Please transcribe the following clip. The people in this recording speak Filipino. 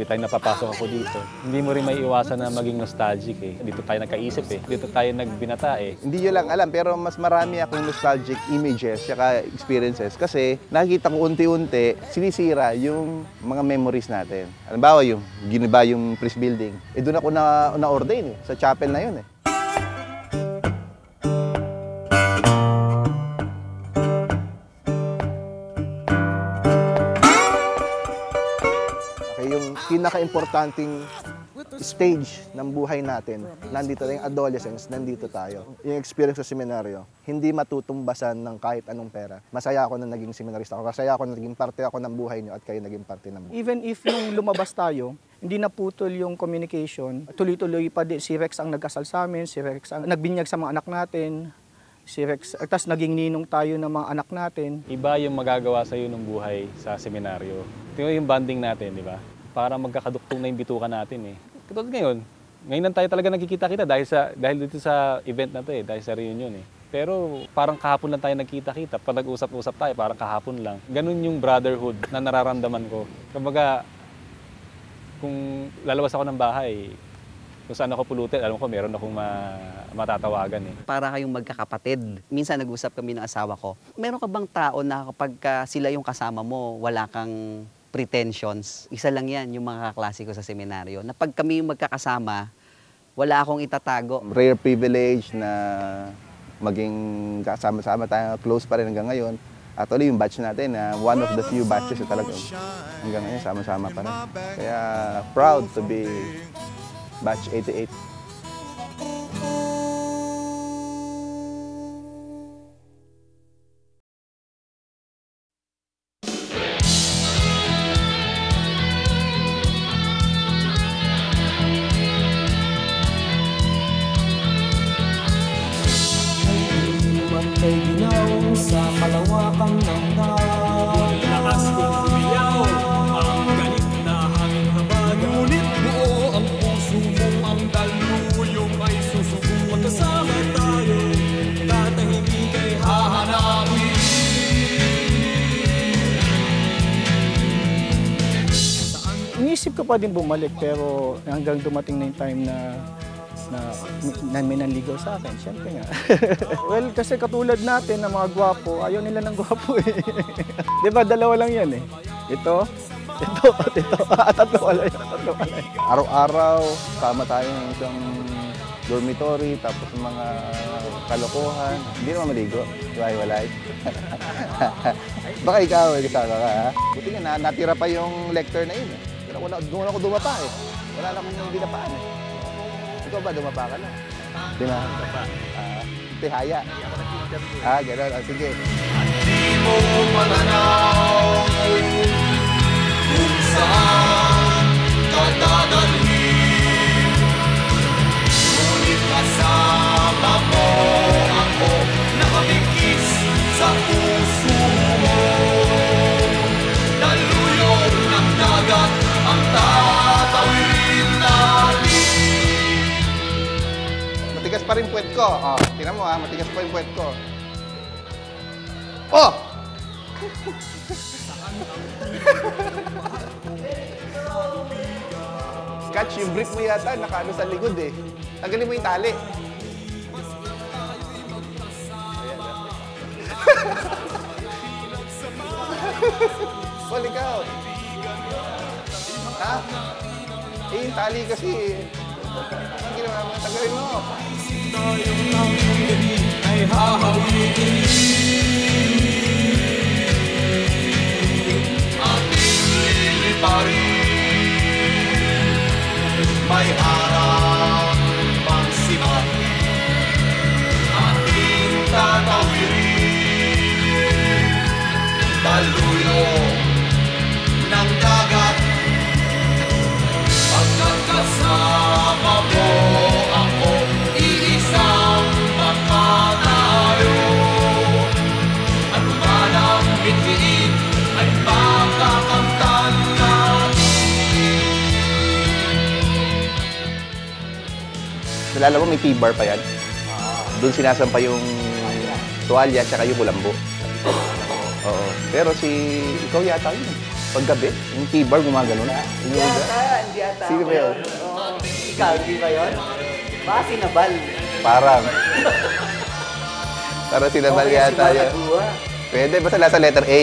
every time napapasok ako dito, hindi mo rin may iwasan na maging nostalgic eh. Dito tayo nagkaisip eh. Dito tayo nagbinata eh. Hindi nyo lang alam, pero mas marami akong nostalgic images at experiences kasi nakikita ko unti-unti sinisira yung mga memories natin. Halimbawa yung giniba yung priest building. Eh doon ako na-ordain sa chapel na yun eh. Pinaka-importanting stage ng buhay natin, nandito na yung adolescence, nandito tayo. Yung experience sa seminaryo, hindi matutumbasan ng kahit anong pera. Masaya ako na naging seminarista ako, masaya ako na naging parte ako ng buhay nyo at kayo naging parte ng buhay. Even if nung lumabas tayo, hindi naputol yung communication, tuloy-tuloy pa din. Si Rex ang nagkasal sa amin, si Rex ang nagbinyag sa mga anak natin, si Rex, tas naging ninong tayo ng mga anak natin. Iba yung magagawa sa'yo ng buhay sa seminaryo. Ito yung bonding natin, di ba? Para magkakaduktong na yung bituka natin eh. Katulad ngayon lang tayo talaga nagkikita-kita dahil dito sa event na to eh, dahil sa reunion eh. Pero parang kahapon lang tayo nagkita-kita. Pag nag-usap-usap tayo, parang kahapon lang. Ganun yung brotherhood na nararamdaman ko. Kumbaga, kung lalabas ako ng bahay, kung saan ako pulutin, alam ko meron akong matatawagan eh. Para kayong magkakapatid. Minsan nag-usap kami ng asawa ko. Meron ka bang tao na kapag sila yung kasama mo, wala kang pretensions? Isa lang yan, yung mga kaklase ko sa seminaryo. Na pag kami yung magkakasama, wala akong itatago. Rare privilege na maging kasama-sama tayo, close pa rin hanggang ngayon. At ulit yung batch natin, one of the few batches na talagang hanggang ngayon sama-sama pa rin. Kaya proud to be batch 88. Sa kalawakan ng dagat, lakas kong umiyaw ang galit na hangin habag. Ngunit buo ang puso mo, ang daluyong ay susuko. Magkasama tayo, tatahimik ay hahanapin. Inisip ko pa din bumalik pero hanggang dumating na yung time na may nanligaw sa akin, siyempre nga. Well, kasi katulad natin na mga gwapo, ayaw nila ng gwapo eh. Di ba, dalawa lang yan eh. Ito, tatlo wala yan. Araw-araw, sama tayo ng isang dormitory, tapos mga kalokohan. Hindi naman maligo, walay. Baka ikaw, kasama ka ha? Buti nga, natira pa yung lecture na yun eh. Doon ako dumapa eh. Wala na akong dinapaan eh. Ikaw ba, dumapa ka na? Di na? Tihaya. Gano'n. Sige. At di mo mananaw kung saan ka dadalhin. Ngunit kasama mo ako, nakabigkis sa puso mo. Daluyong ng dagat ang tatawirin natin. Matigas pa rin puwet ko. Tingnan mo matigas pa rin puwet ko. Oh! Scotch, yung brief mo yata, nakaano sa likod eh. Tanggalin mo yung tali. Paul, ikaw. Ha? Eh, yung tali kasi. Ang ginawa mo, tanggalin mo. Tayong ng gabi ay hahawiin. Ating liliparin. May harap pang sibat. Ating tatawirin. Daluyong ng dagat. Pagkakasama mo ako, iisang makatayo. Ano man ang bitbiin ay makakamtan natin. Nalala mo, may T-bar pa yan. Doon sinasampa yung tuwalya at saka yung kulambo. Oo. Pero ikaw yata yun. Paggabi, yung T-bar gumagano'n. Hindi ata. Sino ba yun? Ikaw, di ba yun? Baka sinabal. Parang. Parang sinabal yata yun. Pwede, basta nasa letter A.